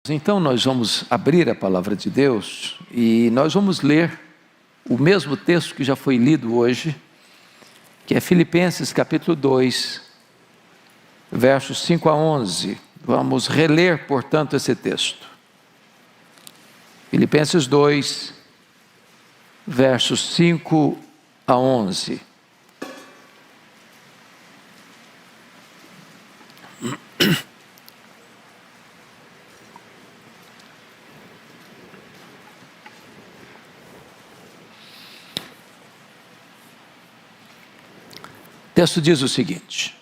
Então nós vamos abrir a palavra de Deus e nós vamos ler o mesmo texto que já foi lido hoje, que é Filipenses capítulo 2, versos 5 a 11. Vamos reler, portanto, esse texto. Filipenses 2, versos 5 a 11. O texto diz o seguinte: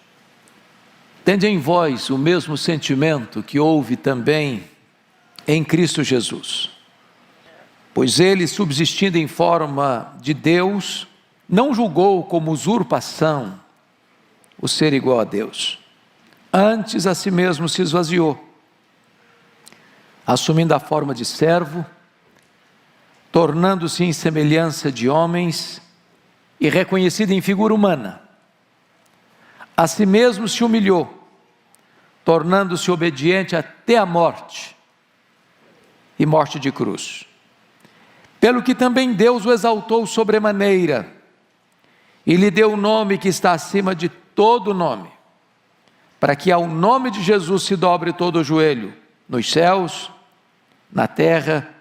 tende em vós o mesmo sentimento que houve também em Cristo Jesus, pois ele, subsistindo em forma de Deus, não julgou como usurpação o ser igual a Deus, antes a si mesmo se esvaziou, assumindo a forma de servo, tornando-se em semelhança de homens e reconhecido em figura humana. A si mesmo se humilhou, tornando-se obediente até a morte, e morte de cruz. Pelo que também Deus o exaltou sobremaneira, e lhe deu o nome que está acima de todo nome, para que ao nome de Jesus se dobre todo o joelho, nos céus, na terra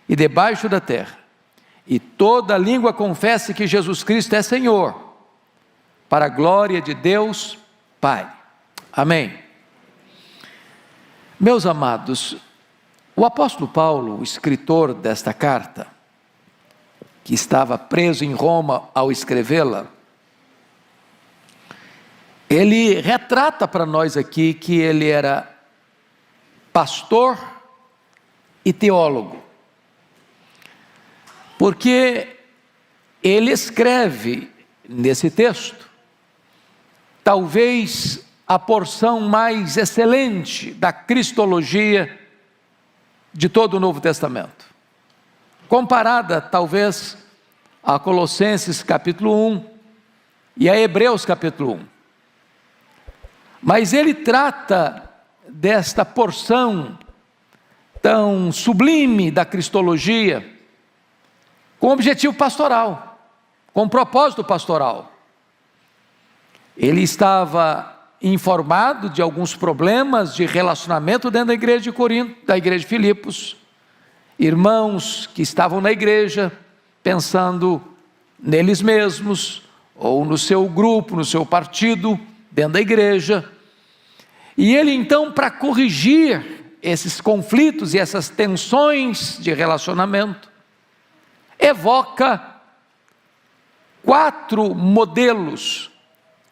e debaixo da terra, e toda língua confesse que Jesus Cristo é Senhor, para a glória de Deus Pai. Amém. Meus amados, o apóstolo Paulo, o escritor desta carta, que estava preso em Roma ao escrevê-la, ele retrata para nós aqui que ele era pastor e teólogo, porque ele escreve nesse texto talvez a porção mais excelente da cristologia de todo o Novo Testamento, comparada talvez a Colossenses capítulo 1 e a Hebreus capítulo 1. Mas ele trata desta porção tão sublime da cristologia com objetivo pastoral, com propósito pastoral. Ele estava informado de alguns problemas de relacionamento dentro da igreja de Corinto, da igreja de Filipos, irmãos que estavam na igreja pensando neles mesmos, ou no seu grupo, no seu partido, dentro da igreja. E ele então, para corrigir esses conflitos e essas tensões de relacionamento, evoca 4 modelos,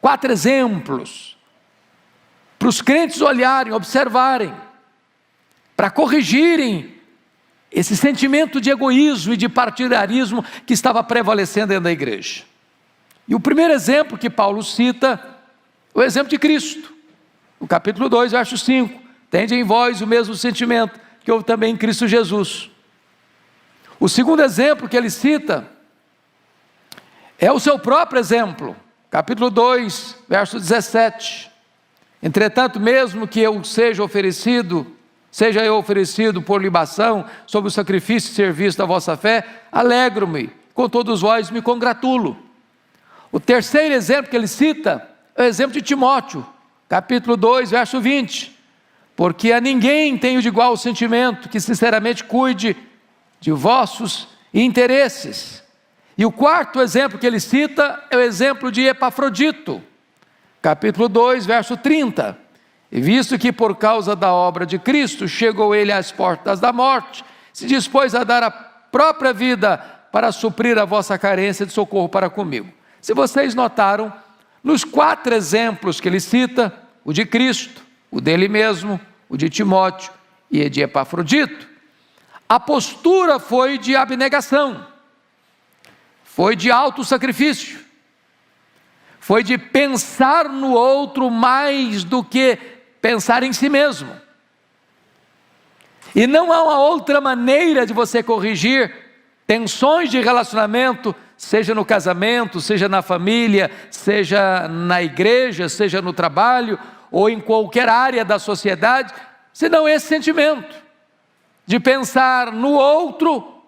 4 exemplos, para os crentes olharem, observarem, para corrigirem esse sentimento de egoísmo e de partidarismo que estava prevalecendo dentro da igreja. E o primeiro exemplo que Paulo cita, o exemplo de Cristo, no capítulo 2, verso 5, tende em vós o mesmo sentimento que houve também em Cristo Jesus. O segundo exemplo que ele cita é o seu próprio exemplo, capítulo 2, verso 17. Entretanto, mesmo que eu seja eu oferecido por libação, sob o sacrifício e serviço da vossa fé, alegro-me, com todos vós me congratulo. O terceiro exemplo que ele cita é o exemplo de Timóteo, capítulo 2, verso 20. Porque a ninguém tenho de igual sentimento, que sinceramente cuide de vossos interesses. E o quarto exemplo que ele cita é o exemplo de Epafrodito, capítulo 2, verso 30. E visto que por causa da obra de Cristo, chegou ele às portas da morte, se dispôs a dar a própria vida para suprir a vossa carência de socorro para comigo. Se vocês notaram, nos 4 exemplos que ele cita, o de Cristo, o dele mesmo, o de Timóteo e o de Epafrodito, a postura foi de abnegação, foi de autossacrifício, foi de pensar no outro mais do que pensar em si mesmo. E não há uma outra maneira de você corrigir tensões de relacionamento, seja no casamento, seja na família, seja na igreja, seja no trabalho, ou em qualquer área da sociedade, senão esse sentimento de pensar no outro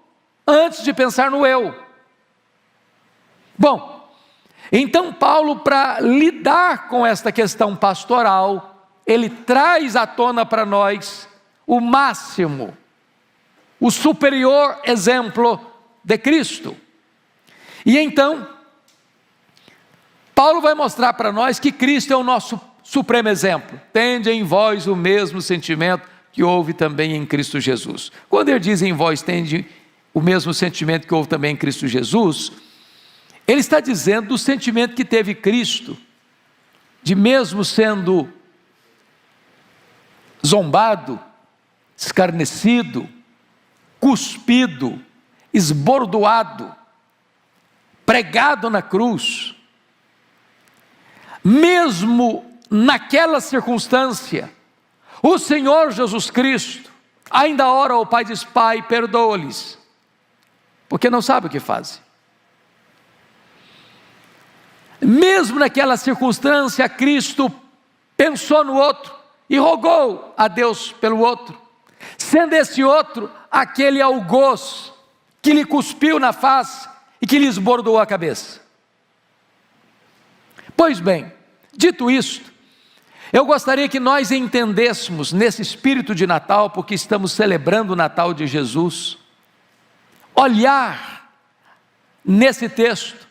antes de pensar no eu. Bom, então Paulo, para lidar com esta questão pastoral, ele traz à tona para nós o máximo, o superior exemplo de Cristo. E então, Paulo vai mostrar para nós que Cristo é o nosso supremo exemplo. Tende em vós o mesmo sentimento que houve também em Cristo Jesus. Quando ele diz em vós tende o mesmo sentimento que houve também em Cristo Jesus, ele está dizendo do sentimento que teve Cristo, de mesmo sendo zombado, escarnecido, cuspido, esbordoado, pregado na cruz, mesmo naquela circunstância, o Senhor Jesus Cristo ainda ora ao Pai e diz: Pai, perdoa-lhes, porque não sabe o que fazem. Mesmo naquela circunstância, Cristo pensou no outro e rogou a Deus pelo outro, sendo esse outro aquele algoz que lhe cuspiu na face e que lhe esbordou a cabeça. Pois bem, dito isto, eu gostaria que nós entendêssemos nesse espírito de Natal, porque estamos celebrando o Natal de Jesus, olhar nesse texto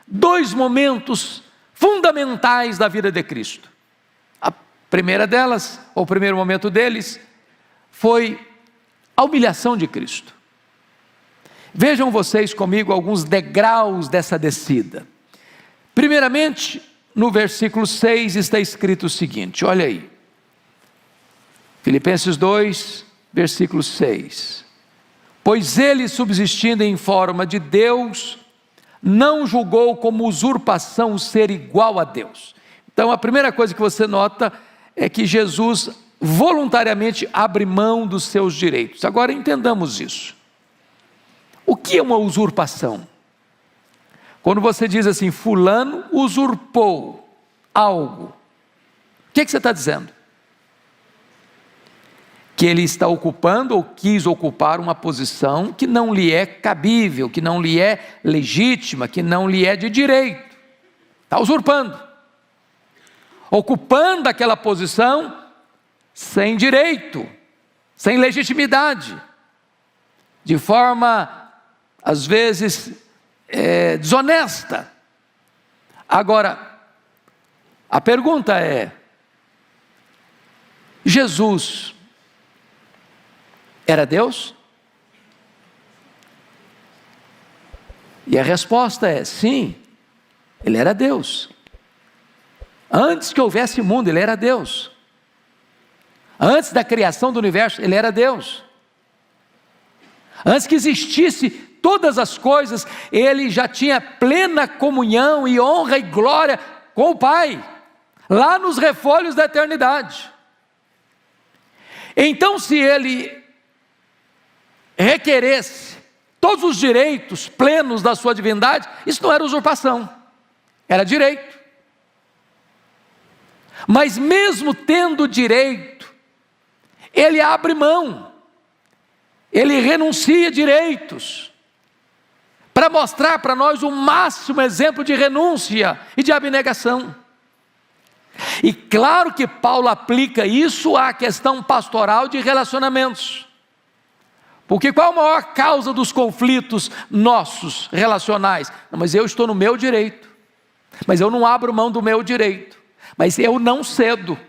dois momentos fundamentais da vida de Cristo. A primeira delas, ou o primeiro momento deles, foi a humilhação de Cristo. Vejam vocês comigo alguns degraus dessa descida. Primeiramente, no versículo 6 está escrito o seguinte, olha aí, Filipenses 2, versículo 6, pois ele, subsistindo em forma de Deus, não julgou como usurpação ser igual a Deus. Então a primeira coisa que você nota é que Jesus voluntariamente abre mão dos seus direitos. Agora entendamos isso. O que é uma usurpação? Quando você diz assim, fulano usurpou algo, o que você está dizendo? Que ele está ocupando ou quis ocupar uma posição que não lhe é cabível, que não lhe é legítima, que não lhe é de direito. Está usurpando, ocupando aquela posição sem direito, sem legitimidade, de forma, às vezes, desonesta. Agora, a pergunta é, Jesus era Deus? E a resposta é sim, ele era Deus. Antes que houvesse mundo, ele era Deus. Antes da criação do universo, ele era Deus. Antes que existisse todas as coisas, ele já tinha plena comunhão e honra e glória com o Pai, lá nos refolhos da eternidade. Então, se ele requeresse todos os direitos plenos da sua divindade, isso não era usurpação, era direito. Mas mesmo tendo direito, ele abre mão, ele renuncia direitos, para mostrar para nós o máximo exemplo de renúncia e de abnegação. E claro que Paulo aplica isso à questão pastoral de relacionamentos. Porque qual a maior causa dos conflitos nossos relacionais? Não, mas eu estou no meu direito, mas eu não abro mão do meu direito, mas eu não cedo,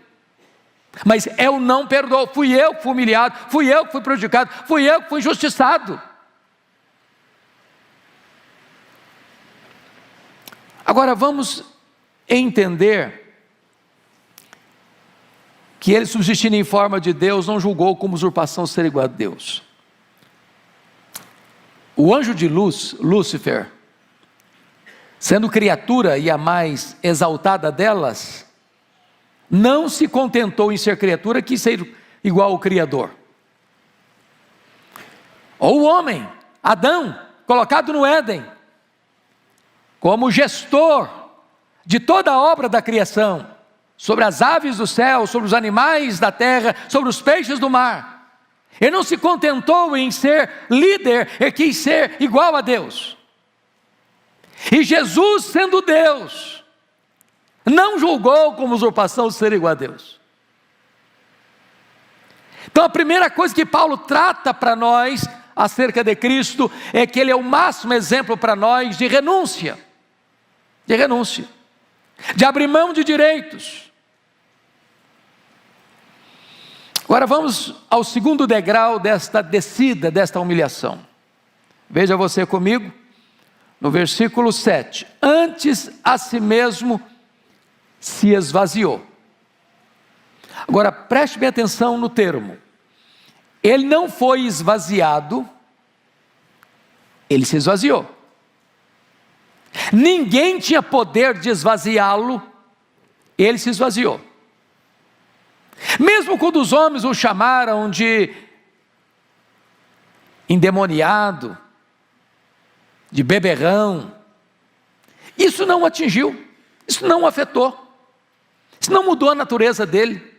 mas eu não perdoo, fui eu que fui humilhado, fui eu que fui prejudicado, fui eu que fui injustiçado. Agora vamos entender que ele, subsistindo em forma de Deus, não julgou como usurpação ser igual a Deus. O anjo de luz, Lúcifer, sendo criatura e a mais exaltada delas, não se contentou em ser criatura, quis ser igual ao Criador. Ou o homem, Adão, colocado no Éden, como gestor de toda a obra da criação, sobre as aves do céu, sobre os animais da terra, sobre os peixes do mar. Ele não se contentou em ser líder, ele quis ser igual a Deus. E Jesus, sendo Deus, não julgou como usurpação ser igual a Deus. Então a primeira coisa que Paulo trata para nós acerca de Cristo é que Ele é o máximo exemplo para nós de renúncia, de abrir mão de direitos. Agora vamos ao segundo degrau desta descida, desta humilhação. Veja você comigo, no versículo 7. Antes a si mesmo se esvaziou. Agora preste bem atenção no termo. Ele não foi esvaziado, ele se esvaziou. Ninguém tinha poder de esvaziá-lo, ele se esvaziou. Mesmo quando os homens o chamaram de endemoniado, de beberrão, isso não o atingiu, isso não o afetou, isso não mudou a natureza dele.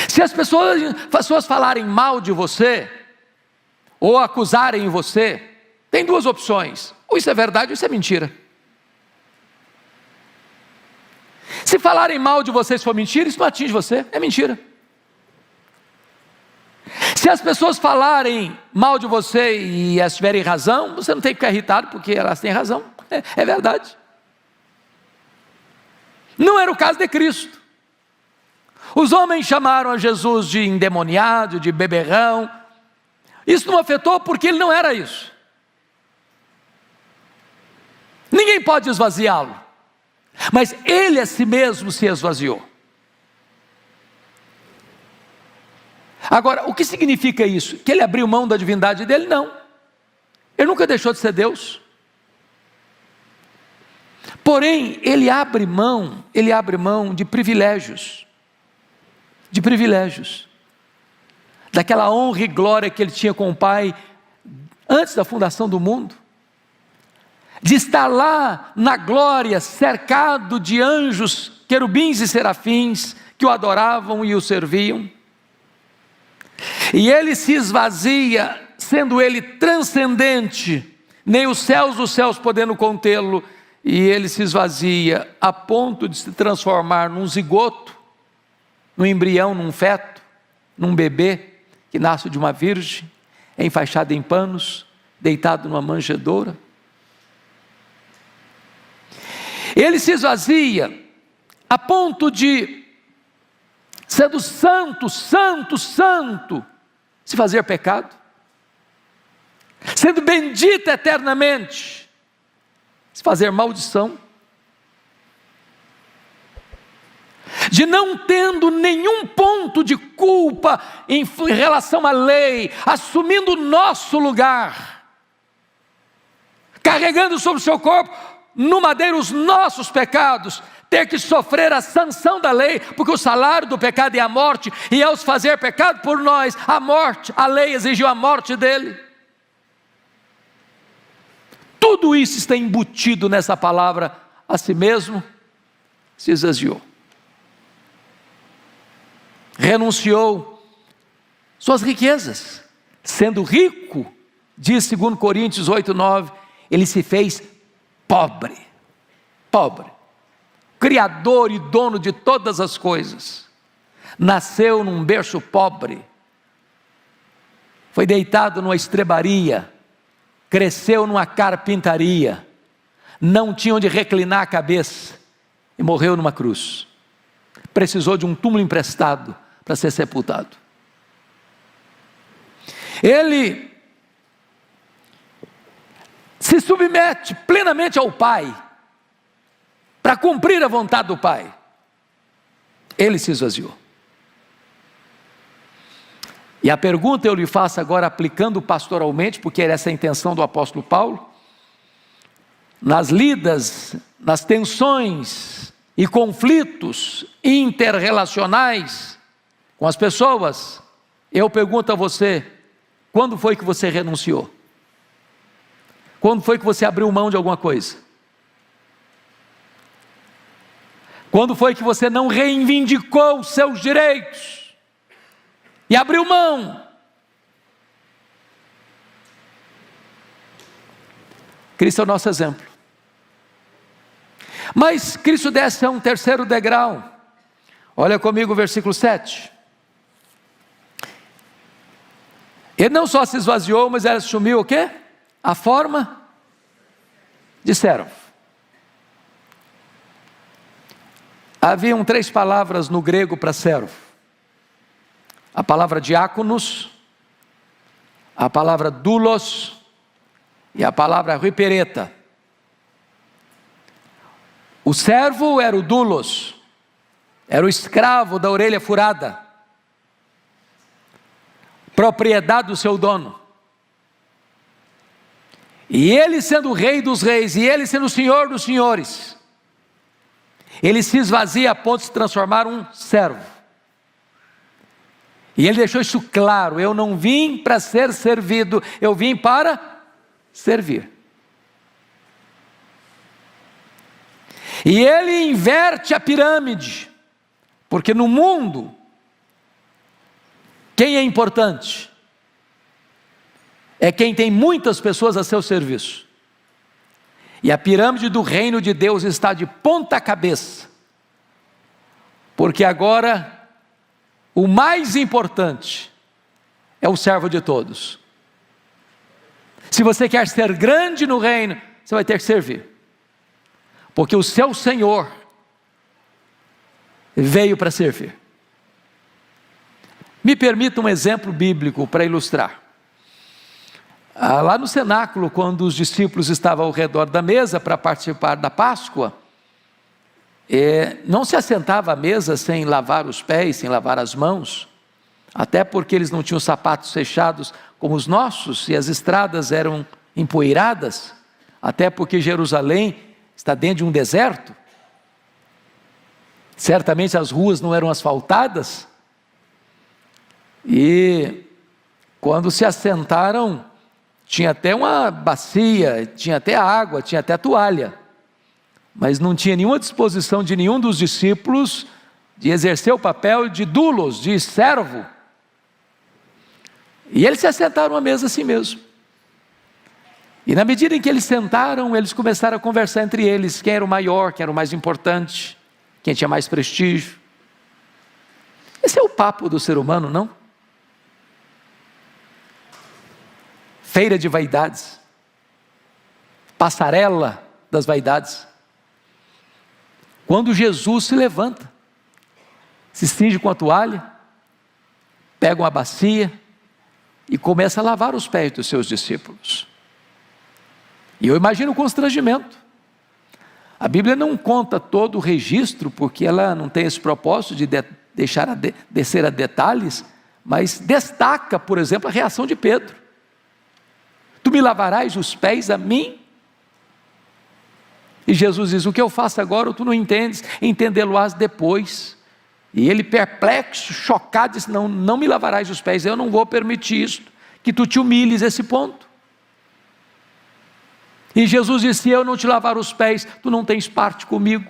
Se as pessoas falarem mal de você, ou acusarem você, tem duas opções: ou isso é verdade ou isso é mentira. Se falarem mal de você, se for mentira, isso não atinge você, é mentira. Se as pessoas falarem mal de você e elas tiverem razão, você não tem que ficar irritado, porque elas têm razão, é verdade. Não era o caso de Cristo. Os homens chamaram a Jesus de endemoniado, de beberrão. Isso não afetou porque ele não era isso. Ninguém pode esvaziá-lo, mas ele a si mesmo se esvaziou. Agora, o que significa isso? Que ele abriu mão da divindade dele? Não, ele nunca deixou de ser Deus. Porém, ele abre mão de privilégios, daquela honra e glória que ele tinha com o Pai, antes da fundação do mundo, de estar lá na glória, cercado de anjos, querubins e serafins, que o adoravam e o serviam. E ele se esvazia, sendo ele transcendente, nem os céus dos céus podendo contê-lo, e ele se esvazia a ponto de se transformar num zigoto, num embrião, num feto, num bebê que nasce de uma virgem, enfaixado em panos, deitado numa manjedoura. Ele se esvazia a ponto de, sendo santo, se fazer pecado, sendo bendito eternamente, se fazer maldição, de não tendo nenhum ponto de culpa em relação à lei, assumindo o nosso lugar, carregando sobre o seu corpo no madeiro os nossos pecados, ter que sofrer a sanção da lei, porque o salário do pecado é a morte, e ao se fazer pecado por nós, a lei exigiu a morte dele. Tudo isso está embutido nessa palavra: a si mesmo se esvaziou, renunciou suas riquezas, sendo rico, diz 2 Coríntios 8:9, ele se fez pobre, Criador e dono de todas as coisas, nasceu num berço pobre, foi deitado numa estrebaria, cresceu numa carpintaria, não tinha onde reclinar a cabeça, e morreu numa cruz, precisou de um túmulo emprestado para ser sepultado. Ele se submete plenamente ao Pai, para cumprir a vontade do Pai. Ele se esvaziou. E a pergunta eu lhe faço agora, aplicando pastoralmente, porque era essa a intenção do apóstolo Paulo, nas lidas, nas tensões e conflitos interrelacionais com as pessoas, eu pergunto a você: quando foi que você renunciou? Quando foi que você abriu mão de alguma coisa? Quando foi que você não reivindicou os seus direitos e abriu mão? Cristo é o nosso exemplo. Mas Cristo desce a um terceiro degrau. Olha comigo o versículo 7. Ele não só se esvaziou, mas ele assumiu o quê? A forma de servo. Haviam 3 palavras no grego para servo. A palavra diáconos, a palavra doulos e a palavra hupereta. O servo era o doulos, era o escravo da orelha furada, propriedade do seu dono. E ele sendo o rei dos reis, e ele sendo o senhor dos senhores, ele se esvazia a ponto de se transformar um servo. E ele deixou isso claro: eu não vim para ser servido, eu vim para servir. E ele inverte a pirâmide, porque no mundo, quem é importante? É quem tem muitas pessoas a seu serviço. E a pirâmide do reino de Deus está de ponta cabeça, porque agora o mais importante é o servo de todos. Se você quer ser grande no reino, você vai ter que servir, porque o seu Senhor veio para servir. Me permita um exemplo bíblico para ilustrar. Lá no cenáculo, quando os discípulos estavam ao redor da mesa para participar da Páscoa, não se assentava à mesa sem lavar os pés, sem lavar as mãos, até porque eles não tinham sapatos fechados como os nossos, e as estradas eram empoeiradas, até porque Jerusalém está dentro de um deserto. Certamente as ruas não eram asfaltadas, e quando se assentaram, tinha até uma bacia, tinha até água, tinha até toalha, mas não tinha nenhuma disposição de nenhum dos discípulos de exercer o papel de doulos, de servo. E eles se assentaram à mesa assim mesmo. E na medida em que eles sentaram, eles começaram a conversar entre eles, quem era o maior, quem era o mais importante, quem tinha mais prestígio. Esse é o papo do ser humano, não? Feira de vaidades, passarela das vaidades. Quando Jesus se levanta, se cinge com a toalha, pega uma bacia e começa a lavar os pés dos seus discípulos. E eu imagino o constrangimento. A Bíblia não conta todo o registro, porque ela não tem esse propósito de descer a detalhes, mas destaca, por exemplo, a reação de Pedro. Tu me lavarás os pés a mim? E Jesus diz: o que eu faço agora tu não entendes, entendê-lo-ás depois. E ele, perplexo, chocado, disse: não me lavarás os pés, eu não vou permitir isso, que tu te humilhes a esse ponto. E Jesus disse: se eu não te lavar os pés, tu não tens parte comigo.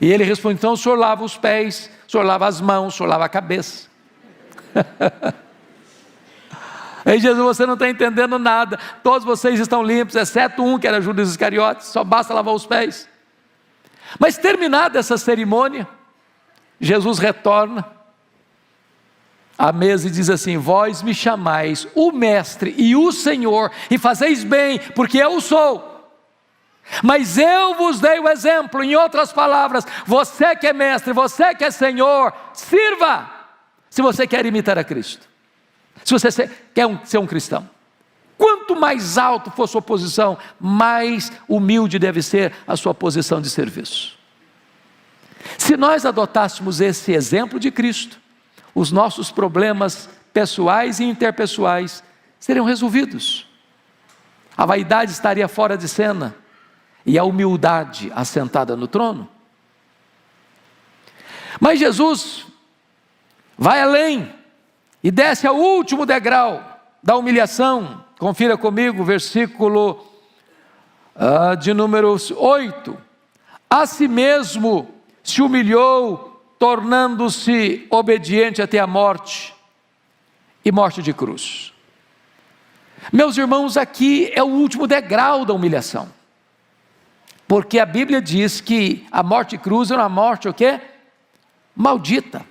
E ele responde: então o senhor lava os pés, o senhor lava as mãos, o senhor lava a cabeça. Aí Jesus: você não está entendendo nada, todos vocês estão limpos, exceto um que era Judas Iscariotes, só basta lavar os pés. Mas terminada essa cerimônia, Jesus retorna à mesa e diz assim: vós me chamais o Mestre e o Senhor, e fazeis bem, porque eu sou. Mas eu vos dei o exemplo. Em outras palavras, você que é mestre, você que é Senhor, sirva, se você quer imitar a Cristo, se você quer ser um cristão. Quanto mais alto for sua posição, mais humilde deve ser a sua posição de serviço. Se nós adotássemos esse exemplo de Cristo, os nossos problemas pessoais e interpessoais seriam resolvidos. A vaidade estaria fora de cena e a humildade assentada no trono. Mas Jesus vai além e desce ao último degrau da humilhação. Confira comigo o versículo de número 8. a si mesmo se humilhou, tornando-se obediente até a morte, e morte de cruz. Meus irmãos, aqui é o último degrau da humilhação, porque a Bíblia diz que a morte de cruz era uma morte o quê? Maldita.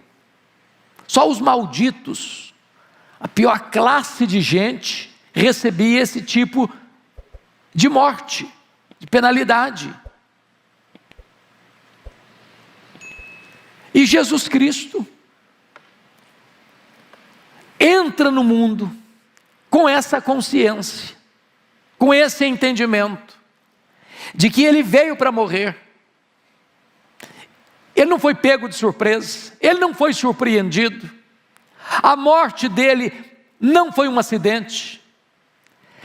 Só os malditos, a pior classe de gente, recebia esse tipo de morte, de penalidade. E Jesus Cristo entra no mundo com essa consciência, com esse entendimento, de que Ele veio para morrer. Ele não foi pego de surpresa, Ele não foi surpreendido, a morte dele não foi um acidente.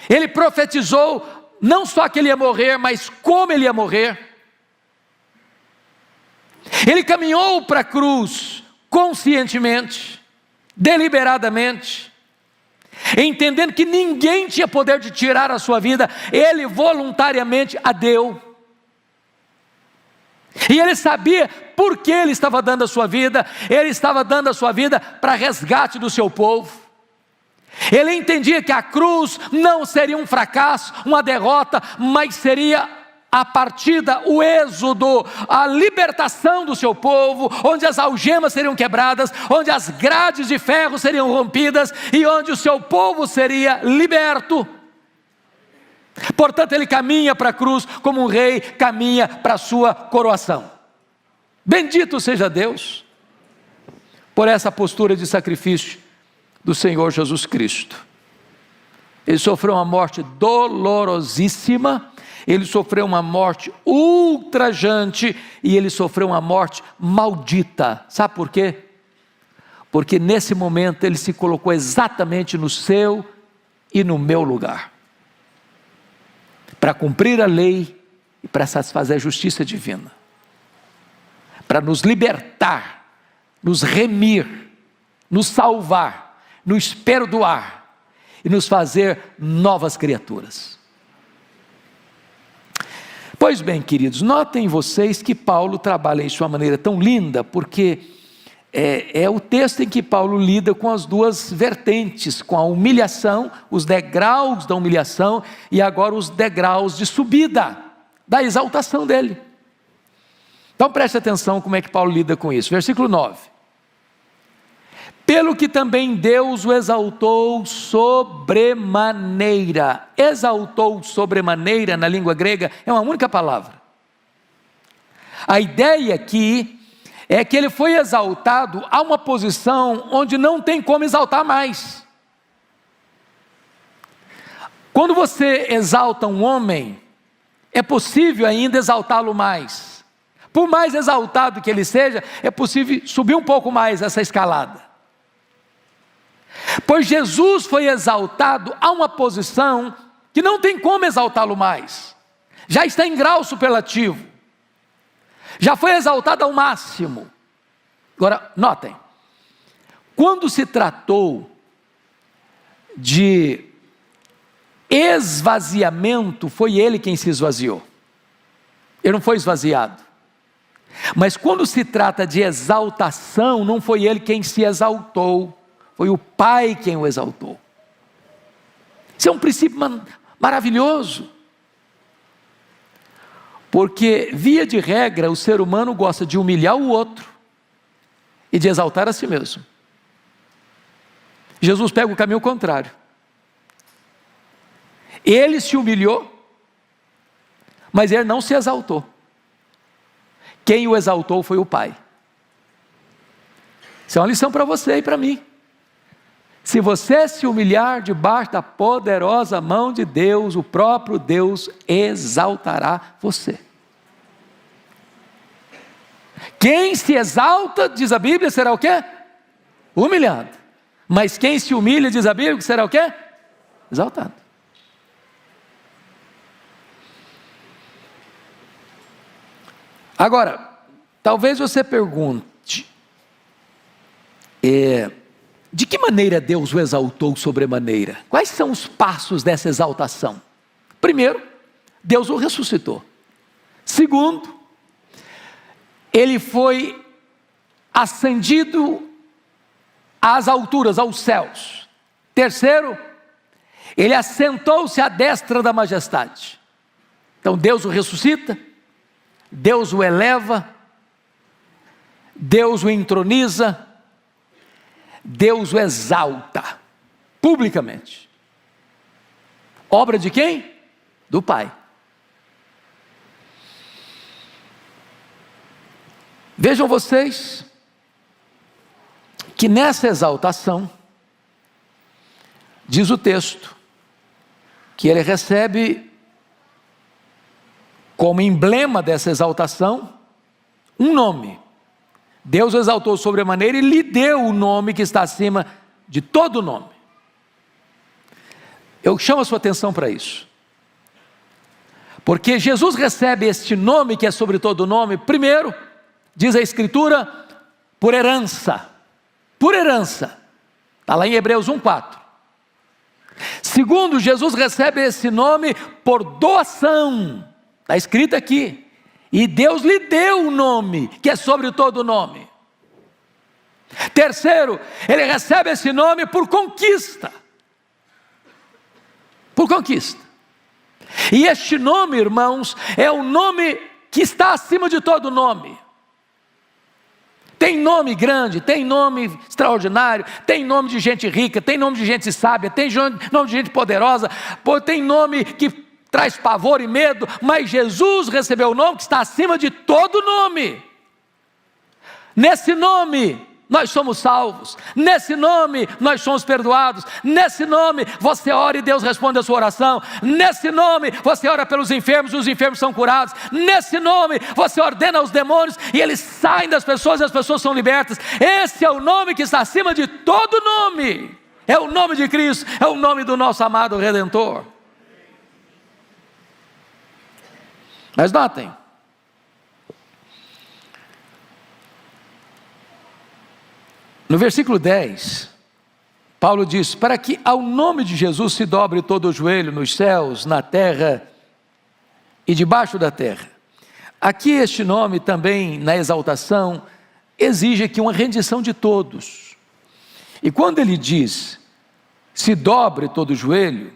Ele profetizou não só que Ele ia morrer, mas como Ele ia morrer. Ele caminhou para a cruz conscientemente, deliberadamente, entendendo que ninguém tinha poder de tirar a sua vida. Ele voluntariamente a deu, e Ele sabia por que Ele estava dando a sua vida. Ele estava dando a sua vida para resgate do seu povo. Ele entendia que a cruz não seria um fracasso, uma derrota, mas seria a partida, o êxodo, a libertação do seu povo, onde as algemas seriam quebradas, onde as grades de ferro seriam rompidas e onde o seu povo seria liberto. Portanto, Ele caminha para a cruz como um rei caminha para a sua coroação. Bendito seja Deus por essa postura de sacrifício do Senhor Jesus Cristo. Ele sofreu uma morte dolorosíssima, Ele sofreu uma morte ultrajante e Ele sofreu uma morte maldita. Sabe por quê? Porque nesse momento Ele se colocou exatamente no seu e no meu lugar, para cumprir a lei e para satisfazer a justiça divina, para nos libertar, nos remir, nos salvar, nos perdoar e nos fazer novas criaturas. Pois bem, queridos, notem vocês que Paulo trabalha isso de uma maneira tão linda, porque é o texto em que Paulo lida com as duas vertentes, com a humilhação, os degraus da humilhação e agora os degraus de subida, da exaltação dele. Então preste atenção como é que Paulo lida com isso. Versículo 9. Pelo que também Deus o exaltou sobremaneira. Exaltou sobremaneira na língua grega é uma única palavra. A ideia aqui é que ele foi exaltado a uma posição onde não tem como exaltar mais. Quando você exalta um homem, é possível ainda exaltá-lo mais. Por mais exaltado que ele seja, é possível subir um pouco mais essa escalada. Pois Jesus foi exaltado a uma posição que não tem como exaltá-lo mais. Já está em grau superlativo. Já foi exaltado ao máximo. Agora, notem, quando se tratou de esvaziamento, foi Ele quem se esvaziou. Ele não foi esvaziado. Mas quando se trata de exaltação, não foi Ele quem se exaltou, foi o Pai quem o exaltou. Isso é um princípio maravilhoso. Porque, via de regra, o ser humano gosta de humilhar o outro e de exaltar a si mesmo. Jesus pega o caminho contrário. Ele se humilhou, mas ele não se exaltou. Quem o exaltou foi o Pai. Isso é uma lição para você e para mim. Se você se humilhar debaixo da poderosa mão de Deus, o próprio Deus exaltará você. Quem se exalta, diz a Bíblia, será o quê? Humilhado. Mas quem se humilha, diz a Bíblia, será o quê? Exaltado. Agora, talvez você pergunte, de que maneira Deus o exaltou sobremaneira? Quais são os passos dessa exaltação? Primeiro, Deus o ressuscitou. Segundo, ele foi ascendido às alturas, aos céus. Terceiro, ele assentou-se à destra da majestade. Então Deus o ressuscita, Deus o eleva, Deus o entroniza, Deus o exalta, publicamente. Obra de quem? Do Pai. Vejam vocês, que nessa exaltação, diz o texto, que ele recebe, como emblema dessa exaltação, um nome. Deus o exaltou sobremaneira e lhe deu o nome que está acima de todo nome. Eu chamo a sua atenção para isso, porque Jesus recebe este nome que é sobre todo nome, primeiro, diz a Escritura, por herança. Por herança. Está lá em Hebreus 1,4. Segundo, Jesus recebe esse nome por doação. Está escrito aqui. E Deus lhe deu o nome, que é sobre todo nome. Terceiro, ele recebe esse nome por conquista. Por conquista. E este nome, irmãos, é o nome que está acima de todo nome. Tem nome grande, tem nome extraordinário, tem nome de gente rica, tem nome de gente sábia, tem nome de gente poderosa, tem nome que traz pavor e medo, mas Jesus recebeu o nome que está acima de todo nome. Nesse nome nós somos salvos, nesse nome nós somos perdoados, nesse nome você ora e Deus responde a sua oração, nesse nome você ora pelos enfermos e os enfermos são curados, nesse nome você ordena aos demônios e eles saem das pessoas e as pessoas são libertas. Esse é o nome que está acima de todo nome, é o nome de Cristo, é o nome do nosso amado Redentor. Mas notem, no versículo 10, Paulo diz, para que ao nome de Jesus se dobre todo o joelho nos céus, na terra e debaixo da terra. Aqui este nome também, na exaltação, exige aqui uma rendição de todos. E quando ele diz, se dobre todo o joelho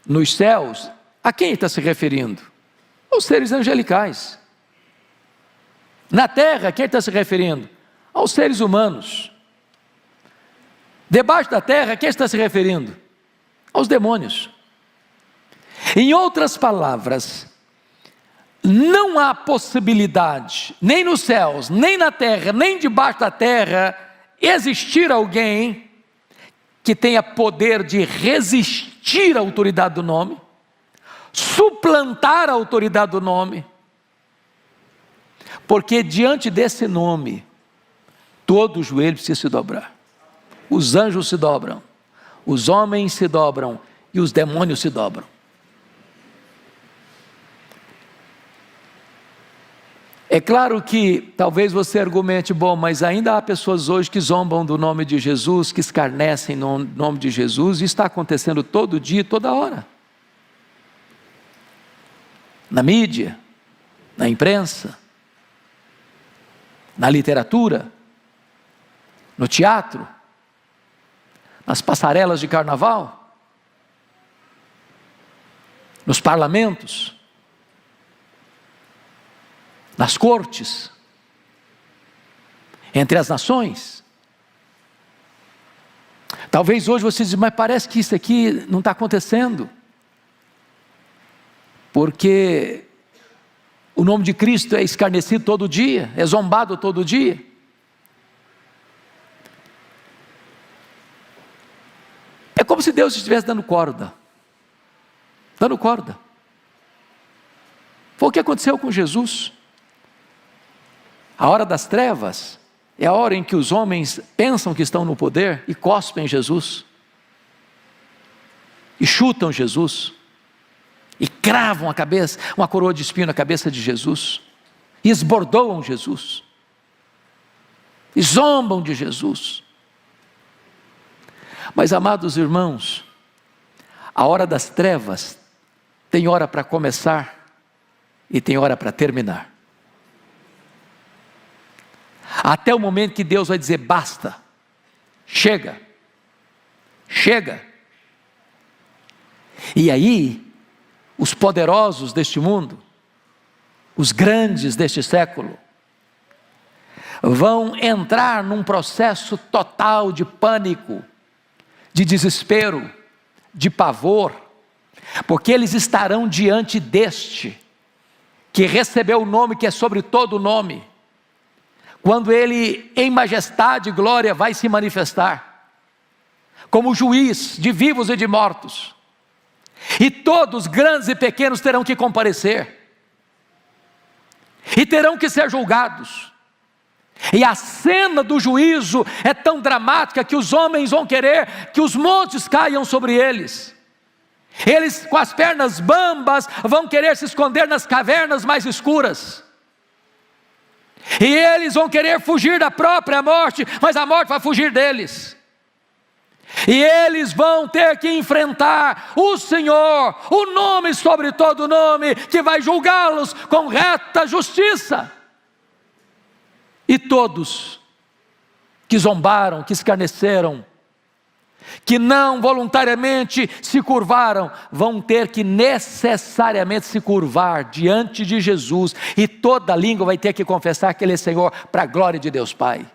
nos céus, a quem ele está se referindo? Aos seres angelicais. Na terra, a quem ele está se referindo? Aos seres humanos. Debaixo da terra, a quem está se referindo? Aos demônios. Em outras palavras, não há possibilidade, nem nos céus, nem na terra, nem debaixo da terra, existir alguém que tenha poder de resistir à autoridade do nome, suplantar a autoridade do nome, porque diante desse nome, todo o joelho precisa se dobrar. Os anjos se dobram, os homens se dobram e os demônios se dobram. É claro que talvez você argumente, bom, mas ainda há pessoas hoje que zombam do nome de Jesus, que escarnecem no nome de Jesus, e está acontecendo todo dia, toda hora. Na mídia, na imprensa, na literatura, no teatro, nas passarelas de carnaval, nos parlamentos, nas cortes, entre as nações. Talvez hoje você diz, mas parece que isso aqui não está acontecendo, porque o nome de Cristo é escarnecido todo dia, é zombado todo dia. É como se Deus estivesse dando corda. Dando corda. Foi o que aconteceu com Jesus. A hora das trevas é a hora em que os homens pensam que estão no poder e cospem Jesus. E chutam Jesus. E cravam a cabeça, uma coroa de espinho na cabeça de Jesus. E esbordoam Jesus. E zombam de Jesus. Mas, amados irmãos, a hora das trevas tem hora para começar e tem hora para terminar. até o momento que Deus vai dizer: basta, chega, chega. E aí, os poderosos deste mundo, os grandes deste século, vão entrar num processo total de pânico, de desespero, de pavor, porque eles estarão diante deste, que recebeu o nome que é sobre todo nome, quando ele em majestade e glória vai se manifestar, como juiz de vivos e de mortos, e todos, grandes e pequenos, terão que comparecer, e terão que ser julgados. E a cena do juízo é tão dramática que os homens vão querer que os montes caiam sobre eles. Eles, com as pernas bambas, vão querer se esconder nas cavernas mais escuras. E eles vão querer fugir da própria morte, mas a morte vai fugir deles. E eles vão ter que enfrentar o Senhor, o nome sobre todo nome, que vai julgá-los com reta justiça. E todos que zombaram, que escarneceram, que não voluntariamente se curvaram, vão ter que necessariamente se curvar diante de Jesus, e toda língua vai ter que confessar que Ele é Senhor, para a glória de Deus Pai.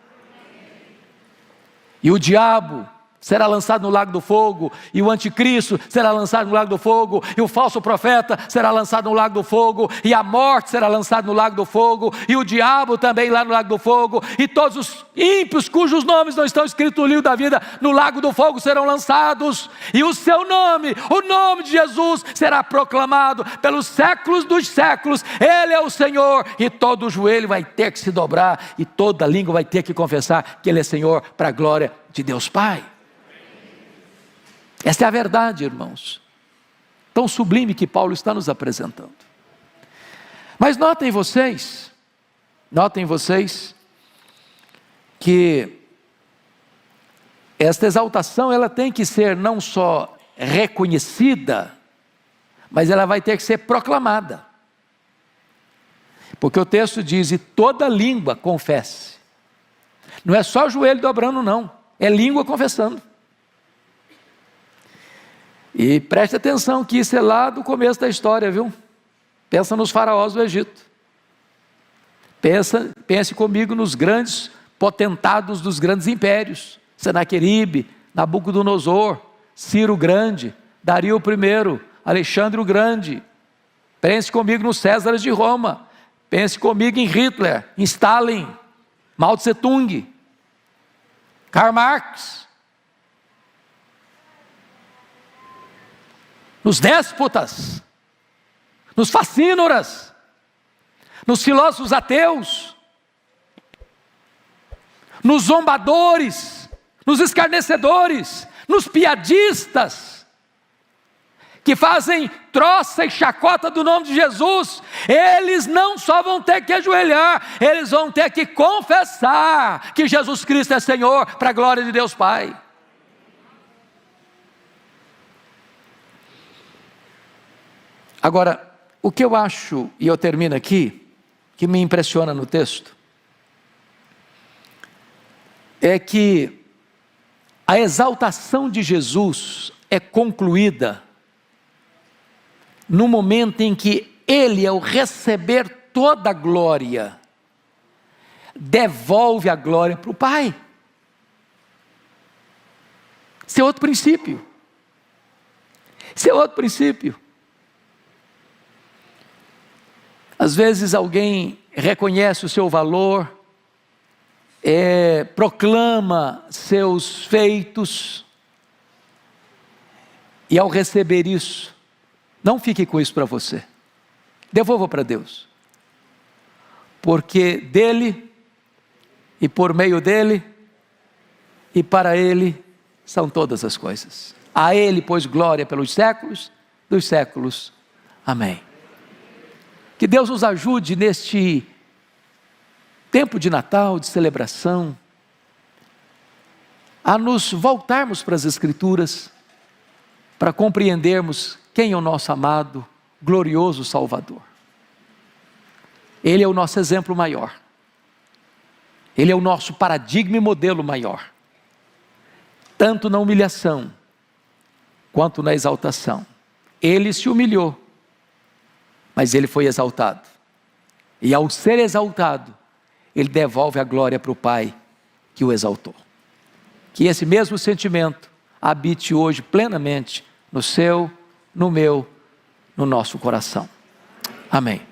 E o diabo será lançado no lago do fogo, e o anticristo será lançado no lago do fogo, e o falso profeta será lançado no lago do fogo, e a morte será lançada no lago do fogo, e o diabo também lá no lago do fogo, e todos os ímpios cujos nomes não estão escritos no livro da vida, no lago do fogo serão lançados, e o seu nome, o nome de Jesus, será proclamado pelos séculos dos séculos. Ele é o Senhor, e todo o joelho vai ter que se dobrar, e toda língua vai ter que confessar que Ele é Senhor, para a glória de Deus Pai. Esta é a verdade, irmãos, tão sublime que Paulo está nos apresentando. Mas notem vocês que esta exaltação, ela tem que ser não só reconhecida, mas ela vai ter que ser proclamada. Porque o texto diz: e toda língua confesse. Não é só o joelho dobrando, não, é língua confessando. E preste atenção que isso é lá do começo da história, viu? Pensa nos faraós do Egito. Pense comigo nos grandes potentados dos grandes impérios: Senaqueribe, Nabucodonosor, Ciro o Grande, Dario I, Alexandre o Grande. Pense comigo nos Césares de Roma. Pense comigo em Hitler, em Stalin, Mao Tse Tung, Karl Marx. Nos déspotas, nos facínoras, nos filósofos ateus, nos zombadores, nos escarnecedores, nos piadistas, que fazem troça e chacota do nome de Jesus. Eles não só vão ter que ajoelhar, eles vão ter que confessar que Jesus Cristo é Senhor, para a glória de Deus Pai. Agora, o que eu acho, e eu termino aqui, que me impressiona no texto, é que a exaltação de Jesus é concluída no momento em que Ele, ao receber toda a glória, devolve a glória para o Pai. Esse é outro princípio. Às vezes alguém reconhece o seu valor, proclama seus feitos, e ao receber isso, não fique com isso para você, devolva para Deus, porque dele, e por meio dele, e para ele, são todas as coisas. A Ele, pois, glória pelos séculos dos séculos. Amém. Que Deus nos ajude neste tempo de Natal, de celebração, a nos voltarmos para as Escrituras, para compreendermos quem é o nosso amado, glorioso Salvador. Ele é o nosso exemplo maior. Ele é o nosso paradigma e modelo maior, tanto na humilhação, quanto na exaltação. Ele se humilhou, mas ele foi exaltado. E ao ser exaltado, ele devolve a glória para o Pai que o exaltou. Que esse mesmo sentimento habite hoje plenamente no seu, no meu, no nosso coração. Amém.